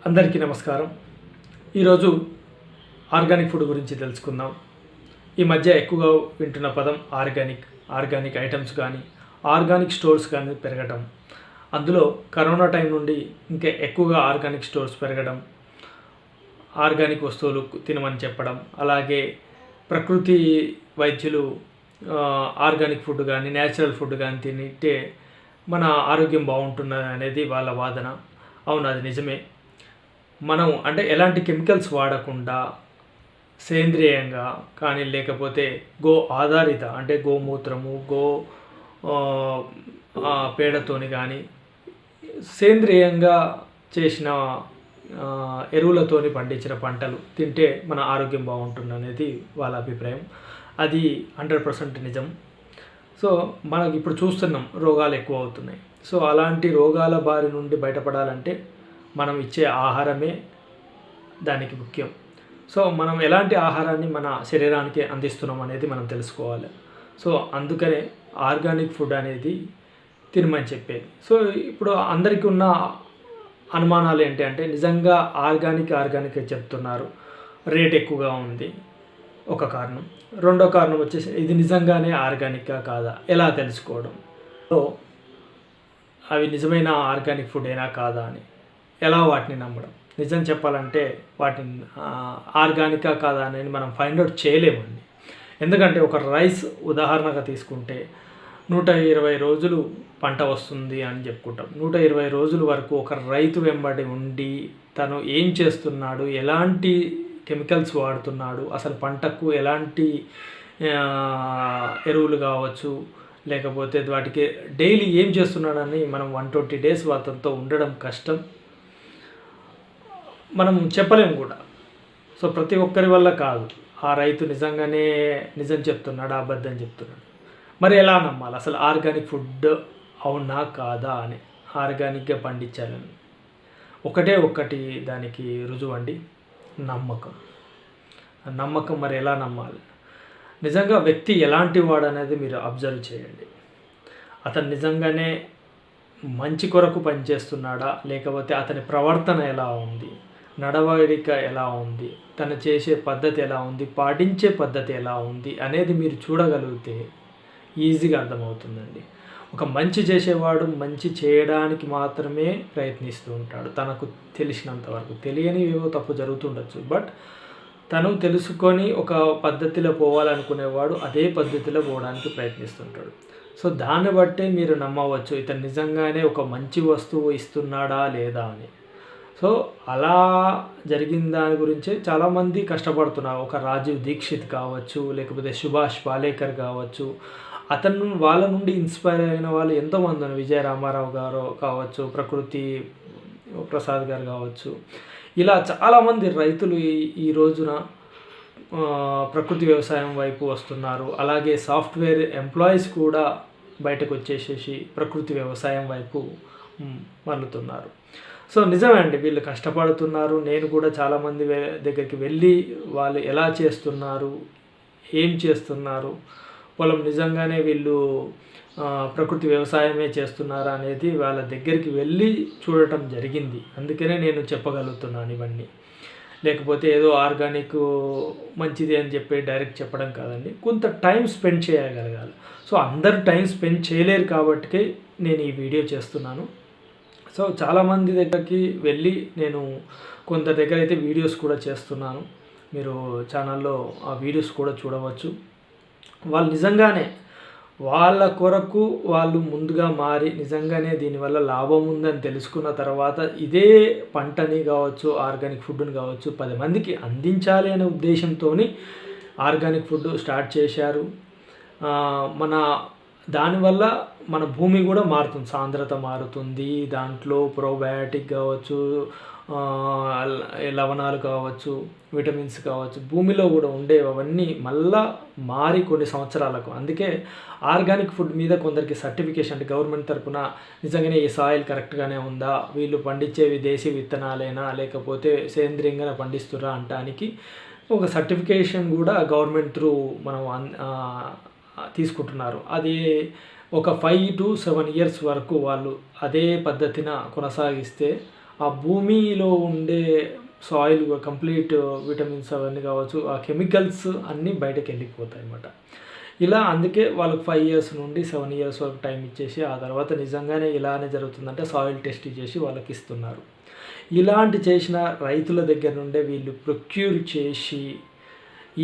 అందరికీ నమస్కారం. ఈరోజు ఆర్గానిక్ ఫుడ్ గురించి తెలుసుకుందాం. ఈ మధ్య ఎక్కువగా వింటున్న పదం ఆర్గానిక్ ఐటమ్స్ కానీ ఆర్గానిక్ స్టోర్స్ కానీ పెరగడం. అందులో కరోనా టైం నుండి ఇంకా ఎక్కువగా ఆర్గానిక్ స్టోర్స్ పెరగడం, ఆర్గానిక్ వస్తువులు తినమని చెప్పడం, అలాగే ప్రకృతి వైద్యులు ఆర్గానిక్ ఫుడ్ కానీ న్యాచురల్ ఫుడ్ కానీ తింటే మన ఆరోగ్యం బాగుంటుంది అనేది వాళ్ళ వాదన. అవును, అది నిజమే. మనం అంటే ఎలాంటి కెమికల్స్ వాడకుండా సేంద్రియంగా కానీ లేకపోతే గో ఆధారిత అంటే గోమూత్రము పేడతోని కానీ సేంద్రియంగా చేసిన ఎరువులతోని పండించిన పంటలు తింటే మన ఆరోగ్యం బాగుంటుంది అనేది వాళ్ళ అభిప్రాయం. అది 100% నిజం. సో మనకి ఇప్పుడు చూస్తున్నాం రోగాలు ఎక్కువ అవుతున్నాయి. సో అలాంటి రోగాల బారి నుండి బయటపడాలంటే మనం ఇచ్చే ఆహారమే దానికి ముఖ్యం. సో మనం ఎలాంటి ఆహారాన్ని మన శరీరానికి అందిస్తున్నాం అనేది మనం తెలుసుకోవాలి. సో అందుకనే ఆర్గానిక్ ఫుడ్ అనేది తినమని చెప్పేది. సో ఇప్పుడు అందరికీ ఉన్న అనుమానాలు ఏంటి అంటే, నిజంగా ఆర్గానిక్ చెప్తున్నారు, రేట్ ఎక్కువగా ఉంది ఒక కారణం. రెండో కారణం వచ్చేసి ఇది నిజంగానే ఆర్గానిక్గా కాదా ఎలా తెలుసుకోవడం, సో అవి నిజమైన ఆర్గానిక్ ఫుడ్ అయినా కాదా అని ఎలా వాటిని నమ్మడం. నిజం చెప్పాలంటే వాటిని ఆర్గానికా కాదా అనేది మనం ఫైండ్ అవుట్ చేయలేమండి. ఎందుకంటే ఒక రైస్ ఉదాహరణగా తీసుకుంటే 120 రోజులు పంట వస్తుంది అని చెప్పుకుంటాం. 120 రోజుల వరకు ఒక రైతు వెంబడి ఉండి తను ఏం చేస్తున్నాడు, ఎలాంటి కెమికల్స్ వాడుతున్నాడు, అసలు పంటకు ఎలాంటి ఎరువులు కావచ్చు లేకపోతే వాటికి డైలీ ఏం చేస్తున్నాడని మనం 120 డేస్ అతనితో ఉండడం కష్టం, మనం చెప్పలేము కూడా. సో ప్రతి ఒక్కరి వల్ల కాదు. ఆ రైతు నిజంగానే నిజం చెప్తున్నాడు, అబద్ధం చెప్తున్నాడు. మరి ఎలా నమ్మాలి అసలు ఆర్గానిక్ ఫుడ్ అవునా కాదా అని, ఆర్గానిక్గా పండించాలని? ఒకటి దానికి రుజువు అండి, నమ్మకం. మరి ఎలా నమ్మాలి? నిజంగా వ్యక్తి ఎలాంటి వాడు అనేది మీరు అబ్జర్వ్ చేయండి. అతను నిజంగానే మంచి కొరకు పనిచేస్తున్నాడా, లేకపోతే అతని ప్రవర్తన ఎలా ఉంది, నడవడిక ఎలా ఉంది, తను చేసే పద్ధతి ఎలా ఉంది, పాటించే పద్ధతి ఎలా ఉంది అనేది మీరు చూడగలిగితే ఈజీగా అర్థమవుతుందండి. ఒక మంచి చేసేవాడు మంచి చేయడానికి మాత్రమే ప్రయత్నిస్తూ ఉంటాడు, తనకు తెలిసినంత వరకు. తెలియని ఏవో తప్పు జరుగుతుండొచ్చు, బట్ తను తెలుసుకొని ఒక పద్ధతిలో పోవాలనుకునేవాడు అదే పద్ధతిలో పోవడానికి ప్రయత్నిస్తుంటాడు. సో దాన్ని బట్టే మీరు నమ్మవచ్చు ఇతను నిజంగానే ఒక మంచి వస్తువు ఇస్తున్నాడా లేదా అని. సో అలా జరిగిన దాని గురించే చాలామంది కష్టపడుతున్నారు. ఒక రాజీవ్ దీక్షిత్ కావచ్చు, లేకపోతే సుభాష్ పాలేకర్ కావచ్చు, వాళ్ళ నుండి ఇన్స్పైర్ అయిన వాళ్ళు ఎంతోమంది ఉన్నారు. విజయ రామారావు గారు కావచ్చు, ప్రకృతి ప్రసాద్ గారు కావచ్చు, ఇలా చాలామంది రైతులు ఈ రోజున ప్రకృతి వ్యవసాయం వైపు వస్తున్నారు. అలాగే సాఫ్ట్వేర్ ఎంప్లాయీస్ కూడా బయటకు వచ్చేసేసి ప్రకృతి వ్యవసాయం వైపు మళ్ళుతున్నారు. సో నిజమే అండి, వీళ్ళు కష్టపడుతున్నారు. నేను కూడా చాలామంది దగ్గరికి వెళ్ళి వాళ్ళు ఎలా చేస్తున్నారు, ఏం చేస్తున్నారు, పొలం నిజంగానే వీళ్ళు ప్రకృతి వ్యవసాయమే చేస్తున్నారా అనేది వాళ్ళ దగ్గరికి వెళ్ళి చూడటం జరిగింది. అందుకనే నేను చెప్పగలుగుతున్నాను ఇవన్నీ. లేకపోతే ఏదో ఆర్గానిక్ మంచిది అని చెప్పి డైరెక్ట్ చెప్పడం కాదండి, కొంత టైం స్పెండ్ చేయగలగాలి. సో అందరు టైం స్పెండ్ చేయలేరు కాబట్టి నేను ఈ వీడియో చేస్తున్నాను. సో చాలామంది దగ్గరికి వెళ్ళి నేను కొందరి దగ్గర అయితే వీడియోస్ కూడా చేస్తున్నాను. మీరు ఛానల్లో ఆ వీడియోస్ కూడా చూడవచ్చు. వాళ్ళు నిజంగానే వాళ్ళ కొరకు వాళ్ళు ముందుగా మారి నిజంగానే దీనివల్ల లాభం ఉందని తెలుసుకున్న తర్వాత ఇదే పంటని కావచ్చు, ఆర్గానిక్ ఫుడ్ని కావచ్చు 10 మందికి అందించాలి అనే ఉద్దేశంతో ఆర్గానిక్ ఫుడ్ స్టార్ట్ చేశారు. దానివల్ల మన భూమి కూడా మారుతుంది, సాంద్రత మారుతుంది, దాంట్లో ప్రోబయాటిక్ కావచ్చు, లవణాలు కావచ్చు, విటమిన్స్ కావచ్చు, భూమిలో కూడా ఉండేవన్నీ మళ్ళా మారి కొన్ని సంవత్సరాలకు. అందుకే ఆర్గానిక్ ఫుడ్ మీద కొందరికి సర్టిఫికేషన్ అంటే గవర్నమెంట్ తరఫున నిజంగానే ఈ సాయిల్ కరెక్ట్గానే ఉందా, వీళ్ళు పండించేవి దేశీ విత్తనాలేనా లేకపోతే సేంద్రియంగా పండిస్తురా అంటానికి ఒక సర్టిఫికేషన్ కూడా గవర్నమెంట్ త్రూ మనం తీసుకుంటున్నారు. అది ఒక 5 to 7 years వరకు వాళ్ళు అదే పద్ధతిన కొనసాగిస్తే ఆ భూమిలో ఉండే సాయిల్ కంప్లీట్ విటమిన్స్ అవన్నీ కావచ్చు, ఆ కెమికల్స్ అన్నీ బయటకు వెళ్ళిపోతాయి అన్నమాట. ఇలా అందుకే వాళ్ళకి 5 ఇయర్స్ నుండి 7 ఇయర్స్ వరకు టైం ఇచ్చేసి ఆ తర్వాత నిజంగానే ఇలానే జరుగుతుందంటే సాయిల్ టెస్ట్ చేసి వాళ్ళకి ఇస్తున్నారు. ఇలాంటి చేసిన రైతుల దగ్గర నుండే వీళ్ళు ప్రొక్యూర్ చేసి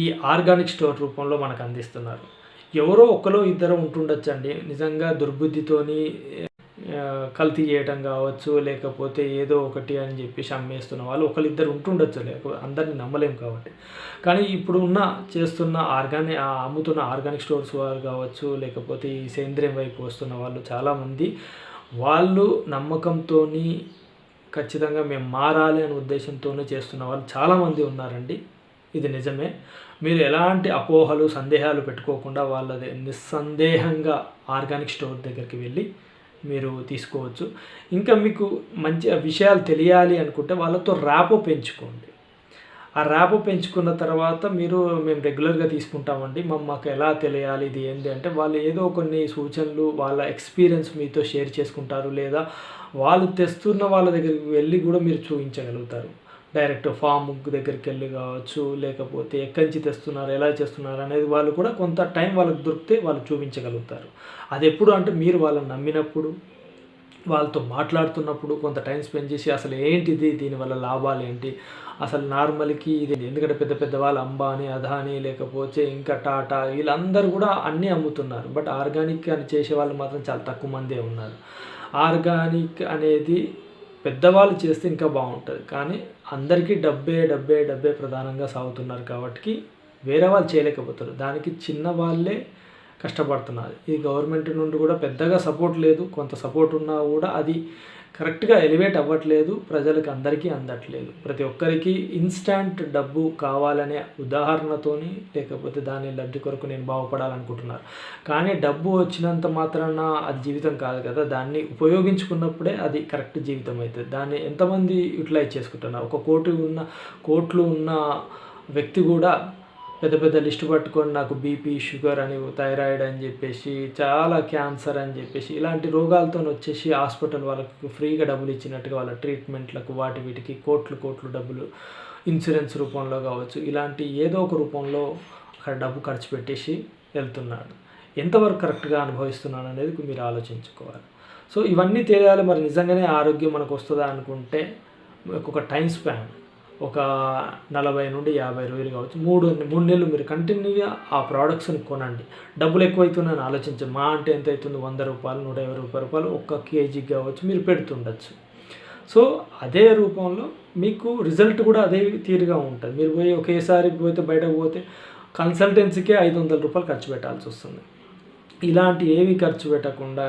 ఈ ఆర్గానిక్ స్టోర్ రూపంలో మనకు అందిస్తున్నారు. ఎవరో ఒకరో ఇద్దరు ఉంటుండొచ్చండి నిజంగా దుర్బుద్ధితోని కల్తీ చేయటం కావచ్చు, లేకపోతే ఏదో ఒకటి అని చెప్పేసి అమ్మేస్తున్న వాళ్ళు ఒకరిద్దరు ఉంటుండొచ్చు, లేకపోతే అందరినీ నమ్మలేం కాబట్టి. కానీ ఇప్పుడు చేస్తున్న అమ్ముతున్న ఆర్గానిక్ స్టోర్స్ వారు కావచ్చు, లేకపోతే ఈ సేంద్రియం వైపు వస్తున్న వాళ్ళు చాలామంది వాళ్ళు నమ్మకంతో ఖచ్చితంగా మేము మారాలి అనే ఉద్దేశంతోనే చేస్తున్న వాళ్ళు చాలామంది ఉన్నారండి. ఇది నిజమే. మీరు ఎలాంటి అపోహలు సందేహాలు పెట్టుకోకుండా వాళ్ళది నిస్సందేహంగా ఆర్గానిక్ స్టోర్ దగ్గరికి వెళ్ళి మీరు తీసుకోవచ్చు. ఇంకా మీకు మంచి విషయాలు తెలియాలి అనుకుంటే వాళ్ళతో ర్యాపో పెంచుకోండి. ఆ ర్యాపో పెంచుకున్న తర్వాత మేము రెగ్యులర్గా తీసుకుంటామండి, మాకు ఎలా తెలియాలి ఇది ఏంటి అంటే వాళ్ళు ఏదో కొన్ని సూచనలు వాళ్ళ ఎక్స్పీరియన్స్ మీతో షేర్ చేసుకుంటారు, లేదా వాళ్ళు తెస్తున్న వాళ్ళ దగ్గరికి వెళ్ళి కూడా మీరు చూపించగలుగుతారు. డైరెక్ట్ ఫామ్ దగ్గరికి వెళ్ళి కావచ్చు, లేకపోతే ఎక్కడి నుంచి తెస్తున్నారు, ఎలా చేస్తున్నారు అనేది వాళ్ళు కూడా కొంత టైం వాళ్ళకి దొరికితే వాళ్ళు చూపించగలుగుతారు. అది ఎప్పుడు అంటే మీరు వాళ్ళని నమ్మినప్పుడు, వాళ్ళతో మాట్లాడుతున్నప్పుడు కొంత టైం స్పెండ్ చేసి అసలు ఏంటిది, దీనివల్ల లాభాలు ఏంటి, అసలు నార్మల్కి ఇది ఎందుకంటే పెద్ద పెద్ద వాళ్ళు అంబానీ, అదానీ, లేకపోతే ఇంకా టాటా వీళ్ళందరూ కూడా అన్నీ అమ్ముతున్నారు. బట్ ఆర్గానిక్ అని చేసే వాళ్ళు మాత్రం చాలా తక్కువ మందే ఉన్నారు. ఆర్గానిక్ అనేది పెద్దవాళ్ళు చేస్తే ఇంకా బాగుంటుంది, కానీ అందరికీ డబ్బే ప్రధానంగా సాగుతున్నారు కాబట్టి వేరే వాళ్ళు చేయలేకపోతారు. దానికి చిన్న వాళ్ళే కష్టపడుతున్నారు. ఈ గవర్నమెంట్ నుండి కూడా పెద్దగా సపోర్ట్ లేదు, కొంత సపోర్ట్ ఉన్నా కూడా అది కరెక్ట్గా ఎలివేట్ అవ్వట్లేదు, ప్రజలకు అందరికీ అందట్లేదు. ప్రతి ఒక్కరికి ఇన్స్టాంట్ డబ్బు కావాలనే ఉదాహరణతోని, లేకపోతే దాని లబ్ధి కొరకు నేను బాగుపడాలనుకుంటున్నారు. కానీ డబ్బు వచ్చినంత మాత్రాన అది జీవితం కాదు కదా, దాన్ని ఉపయోగించుకున్నప్పుడే అది కరెక్ట్ జీవితం అవుతుంది. దాన్ని ఎంతమంది యూటిలైజ్ చేసుకుంటున్నారు? ఒక కోట్లు ఉన్న వ్యక్తి కూడా పెద్ద పెద్ద లిస్టు పట్టుకొని నాకు బీపీ, షుగర్ అని, థైరాయిడ్ అని చెప్పేసి, చాలా క్యాన్సర్ అని చెప్పేసి ఇలాంటి రోగాలతో వచ్చేసి హాస్పిటల్ వాళ్ళకి ఫ్రీగా డబ్బులు ఇచ్చినట్టుగా వాళ్ళ ట్రీట్మెంట్లకు వీటికి కోట్లు డబ్బులు ఇన్సూరెన్స్ రూపంలో కావచ్చు, ఇలాంటి ఏదో ఒక రూపంలో అక్కడ డబ్బు ఖర్చు పెట్టేసి వెళ్తున్నాడు. ఎంతవరకు కరెక్ట్గా అనుభవిస్తున్నాడు అనేది మీరు ఆలోచించుకోవాలి. సో ఇవన్నీ తెలియాలి. మరి నిజంగానే ఆరోగ్యం మనకు వస్తుందా అనుకుంటే ఒక టైం స్పాన్ ఒక 40 నుండి 50 రోజులు కావచ్చు, 3 నెలలు మీరు కంటిన్యూగా ఆ ప్రోడక్ట్స్ని కొనండి. డబ్బులు ఎక్కువైతున్నాయని ఆలోచించండి. మా అంటే ఎంత అవుతుంది, 100 రూపాయలు, 150 రూపాయలు ఒక్క కేజీకి కావచ్చు మీరు పెడుతుండొచ్చు. సో అదే రూపంలో మీకు రిజల్ట్ కూడా అదే తీరుగా ఉంటుంది. మీరు ఒకేసారి బయటకు పోతే కన్సల్టెన్సీకే 500 రూపాయలు ఖర్చు పెట్టాల్సి వస్తుంది. ఇలాంటి ఏవి ఖర్చు పెట్టకుండా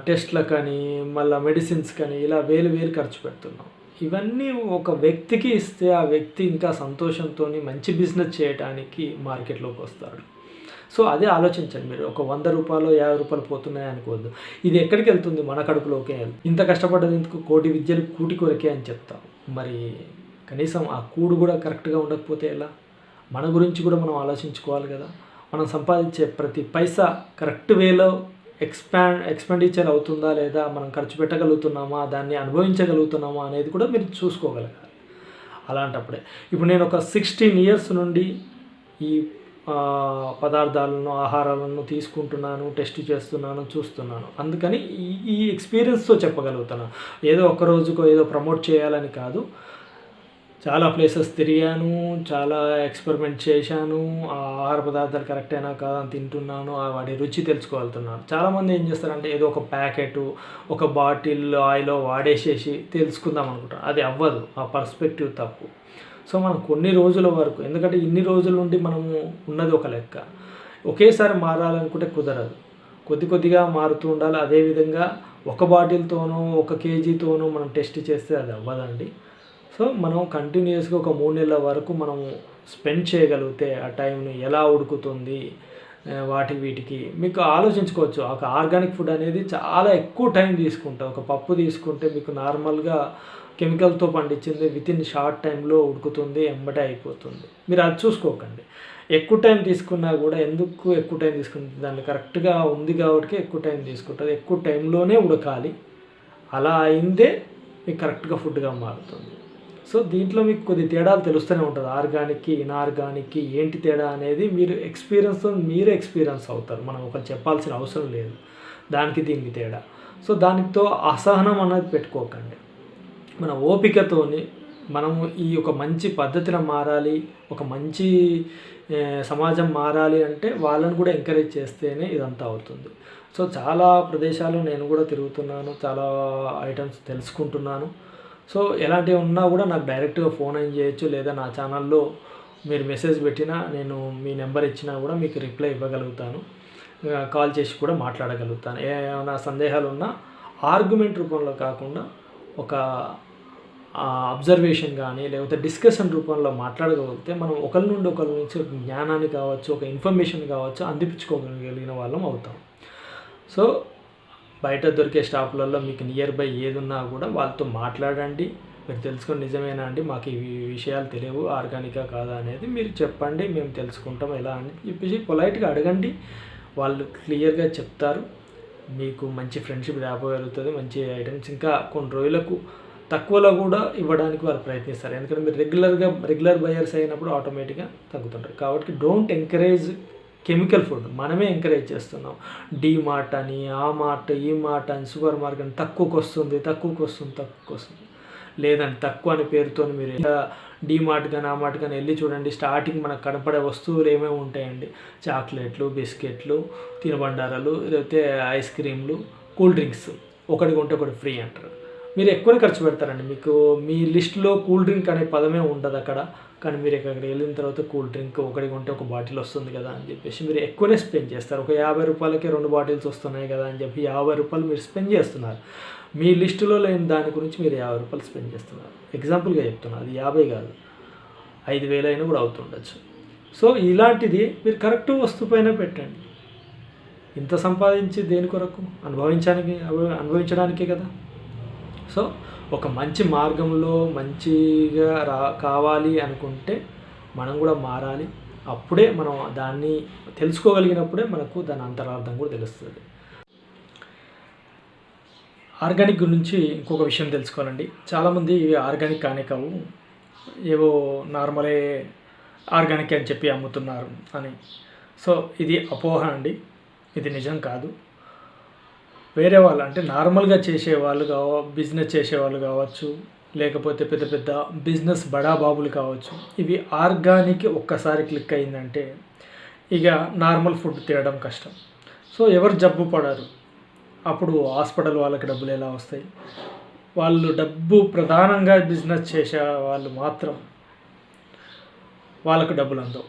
టెస్ట్లకని, మళ్ళీ మెడిసిన్స్కని ఇలా వేలు ఖర్చు పెడుతున్నాం. ఇవన్నీ ఒక వ్యక్తికి ఇస్తే ఆ వ్యక్తి ఇంకా సంతోషంతో మంచి బిజినెస్ చేయడానికి మార్కెట్లోకి వస్తాడు. సో అదే ఆలోచించండి. మీరు ఒక 100 రూపాయలు 50 రూపాయలు పోతున్నాయి అనుకోవద్దు. ఇది ఎక్కడికి వెళ్తుంది? మన కడుపులోకే వెళ్తుంది. ఇంత కష్టపడ్డది ఎందుకు? కోటి విద్యలు కూటి కొరకే అని చెప్తాం. మరి కనీసం ఆ కూడు కూడా కరెక్ట్గా ఉండకపోతే ఎలా? మన గురించి కూడా మనం ఆలోచించుకోవాలి కదా. మనం సంపాదించే ప్రతి పైసా కరెక్ట్ వేలో ఎక్స్పెండిచర్ అవుతుందా లేదా, మనం ఖర్చు పెట్టగలుగుతున్నామా, దాన్ని అనుభవించగలుగుతున్నామా అనేది కూడా మీరు చూసుకోగలగాలి. అలాంటప్పుడే ఇప్పుడు నేను ఒక 16 ఇయర్స్ నుండి ఈ పదార్థాలను, ఆహారాలను తీసుకుంటున్నాను, టెస్ట్ చేస్తున్నాను, చూస్తున్నాను. అందుకని ఈ ఎక్స్పీరియన్స్తో చెప్పగలుగుతున్నాను. ఏదో ఒక రోజుకో ఏదో ప్రమోట్ చేయాలని కాదు. చాలా ప్లేసెస్ తిరిగాను, చాలా ఎక్స్పెరిమెంట్ చేశాను, ఆ ఆహార పదార్థాలు కరెక్ట్ అయినా కాదని తింటున్నాను, వాటి రుచి తెలుసుకోగలుగుతున్నాను. చాలామంది ఏం చేస్తారంటే ఏదో ఒక ప్యాకెట్, ఒక బాటిల్ ఆయిల్ వాడేసేసి తెలుసుకుందాం అనుకుంటారు. అది అవ్వదు. ఆ పర్స్పెక్టివ్ తప్పు. సో మనం కొన్ని రోజుల వరకు, ఎందుకంటే ఇన్ని రోజుల నుండి మనము ఉన్నది ఒక లెక్క, ఒకేసారి మారాలనుకుంటే కుదరదు. కొద్దిగా మారుతూ ఉండాలి. అదేవిధంగా ఒక బాటిల్తోనో 1 కేజీతోనో మనం టెస్ట్ చేస్తే అది అవ్వదండి. సో మనం కంటిన్యూస్గా ఒక 3 నెలల వరకు మనము స్పెండ్ చేయగలిగితే ఆ టైంని ఎలా ఉడుకుతుంది వీటికి మీకు ఆలోచించుకోవచ్చు. ఒక ఆర్గానిక్ ఫుడ్ అనేది చాలా ఎక్కువ టైం తీసుకుంటాం. ఒక పప్పు తీసుకుంటే మీకు నార్మల్గా కెమికల్తో పండించింది వితిన్ షార్ట్ టైంలో ఉడుకుతుంది, ఎంబటే అయిపోతుంది. మీరు అది చూసుకోకండి. ఎక్కువ టైం తీసుకున్నా కూడా ఎందుకు ఎక్కువ టైం తీసుకుంటుంది, దాన్ని కరెక్ట్గా ఉంది కాబట్టి ఎక్కువ టైం తీసుకుంటుంది. ఎక్కువ టైంలోనే ఉడకాలి. అలా అయిందే మీకు కరెక్ట్గా ఫుడ్గా మారుతుంది. సో దీంట్లో మీకు కొద్ది తేడాలు తెలుస్తూనే ఉంటుంది. ఆర్గానిక్కి ఇన్ఆర్గానిక్కి ఏంటి తేడా అనేది మీరు మీరే ఎక్స్పీరియన్స్ అవుతారు. మనం ఒకరు చెప్పాల్సిన అవసరం లేదు దానికి దీనికి తేడా. సో దానితో అసహనం అనేది పెట్టుకోకండి. మన ఓపికతోని మనము ఈ ఒక మంచి పద్ధతిలో మారాలి, ఒక మంచి సమాజం మారాలి అంటే వాళ్ళని కూడా ఎంకరేజ్ చేస్తేనే ఇదంతా అవుతుంది. సో చాలా ప్రదేశాలు నేను కూడా తిరుగుతున్నాను, చాలా ఐటమ్స్ తెలుసుకుంటున్నాను. సో ఎలాంటివి ఉన్నా కూడా నాకు డైరెక్ట్గా ఫోన్ అయిన చేయొచ్చు, లేదా నా ఛానల్లో మీరు మెసేజ్ పెట్టినా నేను మీ నెంబర్ ఇచ్చినా కూడా మీకు రిప్లై ఇవ్వగలుగుతాను, కాల్ చేసి కూడా మాట్లాడగలుగుతాను. ఏమైనా సందేహాలు ఉన్నా ఆర్గ్యుమెంట్ రూపంలో కాకుండా ఒక అబ్జర్వేషన్ కానీ లేకపోతే డిస్కషన్ రూపంలో మాట్లాడగలిగితే మనం ఒకరి నుంచి జ్ఞానాన్ని కావచ్చు, ఒక ఇన్ఫర్మేషన్ కావచ్చు అందిపించుకోగలిగిన వాళ్ళం అవుతాం. సో బయట దొరికే షాపులలో మీకు నియర్ బై ఏది ఉన్నా కూడా వాళ్ళతో మాట్లాడండి. మీరు తెలుసుకొని నిజమేనా అండి, మాకు ఈ విషయాలు తెలియవు, ఆర్గానికా కాదా అనేది మీరు చెప్పండి, మేము తెలుసుకుంటాం ఎలా అని చెప్పేసి పొలైట్గా అడగండి. వాళ్ళు క్లియర్గా చెప్తారు. మీకు మంచి ఫ్రెండ్షిప్ రాబోగలుగుతుంది. మంచి ఐటమ్స్ ఇంకా కొన్ని రోజులకు తక్కువలో కూడా ఇవ్వడానికి వాళ్ళు ప్రయత్నిస్తారు. ఎందుకంటే మీరు రెగ్యులర్ బయర్స్ అయినప్పుడు ఆటోమేటిక్గా తగ్గుతుంటారు. కాబట్టి డోంట్ ఎంకరేజ్ కెమికల్ ఫుడ్. మనమే ఎంకరేజ్ చేస్తున్నాం. డీ మార్ట్ అని, ఆ మార్ట్, ఈ మార్ట్ అని, సూపర్ మార్కెట్ అని తక్కువకి వస్తుంది లేదండి. తక్కువ అనే పేరుతో మీరు డీ మార్ట్ కానీ ఆ మార్ట్ కానీ వెళ్ళి చూడండి. స్టార్టింగ్ మనకు కనపడే వస్తువులు ఏమేమి ఉంటాయండి, చాక్లెట్లు, బిస్కెట్లు, తినుబండారాలు, లేకపోతే ఐస్ క్రీమ్లు, కూల్ డ్రింక్స్, ఒకటి కొంటే ఒకటి ఫ్రీ అంటారు. మీరు ఎక్కువనే ఖర్చు పెడతారండి. మీకు మీ లిస్టులో కూల్ డ్రింక్ అనే పదమే ఉండదు అక్కడ. కానీ మీరు అక్కడికి వెళ్ళిన తర్వాత కూల్ డ్రింక్ ఒకటి కొంటే ఒక బాటిల్ వస్తుంది కదా అని చెప్పేసి మీరు ఎక్కువనే స్పెండ్ చేస్తారు. ఒక 50 రూపాయలకే 2 బాటిల్స్ వస్తున్నాయి కదా అని చెప్పి 50 రూపాయలు మీరు స్పెండ్ చేస్తున్నారు. మీ లిస్టులో లేని దాని గురించి మీరు 50 రూపాయలు స్పెండ్ చేస్తున్నారు. ఎగ్జాంపుల్గా చెప్తున్నారు, అది 50 కాదు, 5,000 అయినా కూడా అవుతుండొచ్చు. సో ఇలాంటిది మీరు కరెక్ట్ వస్తువు పైన పెట్టండి. ఇంత సంపాదించి దేని కొరకు? అనుభవించడానికే కదా. సో ఒక మంచి మార్గంలో మంచిగా కావాలి అనుకుంటే మనం కూడా మారాలి. అప్పుడే మనం దాన్ని తెలుసుకోగలిగినప్పుడే మనకు దాని అంతరార్థం కూడా తెలుస్తుంది. ఆర్గానిక్ గురించి ఇంకొక విషయం తెలుసుకోవాలండి. చాలామంది ఆర్గానిక్ కానే కావు, ఏవో నార్మలే ఆర్గానిక్ అని చెప్పి అమ్ముతున్నారు అని. సో ఇది అపోహ అండి, ఇది నిజం కాదు. వేరే వాళ్ళు అంటే నార్మల్గా చేసేవాళ్ళు బిజినెస్ చేసేవాళ్ళు కావచ్చు, లేకపోతే పెద్ద పెద్ద బిజినెస్ బడాబాబులు కావచ్చు, ఇవి ఆర్గానిక్ ఒక్కసారి క్లిక్ అయిందంటే ఇక నార్మల్ ఫుడ్ తినడం కష్టం. సో ఎవరు జబ్బు పడరు. అప్పుడు హాస్పిటల్ వాళ్ళకి డబ్బులు ఎలా వస్తాయి? వాళ్ళు డబ్బు ప్రధానంగా బిజినెస్ చేసే వాళ్ళు మాత్రం వాళ్ళకు డబ్బులు అందవు.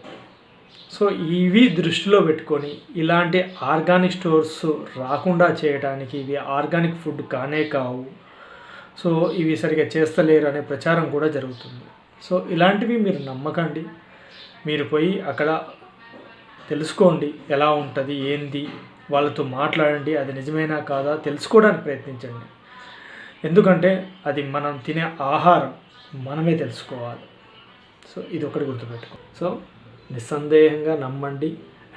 సో ఇవి దృష్టిలో పెట్టుకొని ఇలాంటి ఆర్గానిక్ స్టోర్స్ రాకుండా చేయడానికి, ఇవి ఆర్గానిక్ ఫుడ్ కానే కావు, సో ఇవి సరిగా చేస్తలేరు అనే ప్రచారం కూడా జరుగుతుంది. సో ఇలాంటివి మీరు నమ్మకండి. మీరు పోయి అక్కడ తెలుసుకోండి ఎలా ఉంటుంది ఏంది, వాళ్ళతో మాట్లాడండి. అది నిజమేనా కాదా తెలుసుకోవడానికి ప్రయత్నించండి. ఎందుకంటే అది మనం తినే ఆహారం మనమే తెలుసుకోవాలి. సో ఇది ఒకటి గుర్తుపెట్టుకో. సో నిస్సందేహంగా నమ్మండి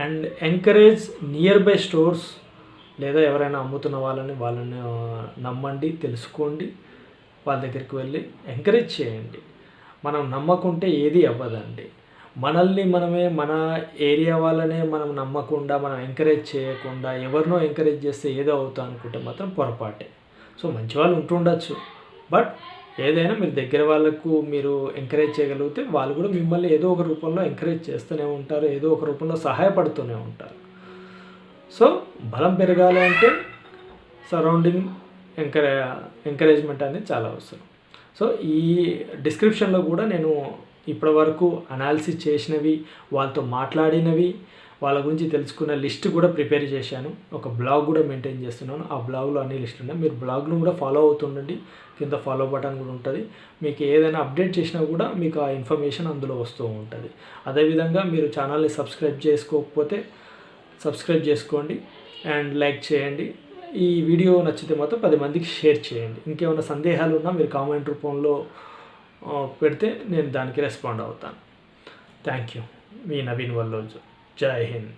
and encourage near by stores, లేదా ఎవరైనా అమ్ముతున్న వాళ్ళని నమ్మండి, తెలుసుకోండి, వాళ్ళ దగ్గరికి వెళ్ళి ఎంకరేజ్ చేయండి. మనం నమ్మకుంటే ఏది అవ్వదండి. మన ఏరియా వాళ్ళనే మనం నమ్మకుండా, మనం ఎంకరేజ్ చేయకుండా ఎవరినో ఎంకరేజ్ చేస్తే ఏదో అవుతా అనుకుంటే మాత్రం పొరపాటే. సో మంచి వాళ్ళు ఉంటుండొచ్చు, బట్ ఏదైనా మీరు దగ్గర వాళ్ళకు మీరు ఎంకరేజ్ చేయగలిగితే వాళ్ళు కూడా మిమ్మల్ని ఏదో ఒక రూపంలో ఎంకరేజ్ చేస్తూనే ఉంటారు, ఏదో ఒక రూపంలో సహాయపడుతూనే ఉంటారు. సో బలం పెరగాలి అంటే సరౌండింగ్ ఎంకరేజ్మెంట్ అనేది చాలా అవసరం. సో ఈ డిస్క్రిప్షన్లో కూడా నేను ఇప్పటివరకు అనాలిసిస్ చేసినవి, వాళ్ళతో మాట్లాడినవి, వాళ్ళ గురించి తెలుసుకున్న లిస్ట్ కూడా ప్రిపేర్ చేశాను. ఒక బ్లాగ్ కూడా మెయింటైన్ చేస్తున్నాను. ఆ బ్లాగ్లో అన్ని లిస్ట్ ఉన్నాయి. మీరు బ్లాగ్ను కూడా ఫాలో అవుతుండండి. కింద ఫాలో బటన్ కూడా ఉంటుంది. మీకు ఏదైనా అప్డేట్ చేసినా కూడా మీకు ఆ ఇన్ఫర్మేషన్ అందులో వస్తూ ఉంటుంది. అదేవిధంగా మీరు ఛానల్ని సబ్స్క్రైబ్ చేసుకోకపోతే సబ్స్క్రైబ్ చేసుకోండి అండ్ లైక్ చేయండి. ఈ వీడియో నచ్చితే మాత్రం 10 మందికి షేర్ చేయండి. ఇంకేమైనా సందేహాలు ఉన్నా మీరు కామెంట్ రూపంలో పెడితే నేను దానికి రెస్పాండ్ అవుతాను. Thank you. మీ నవీన్ వల్లోజు. జై హింద్.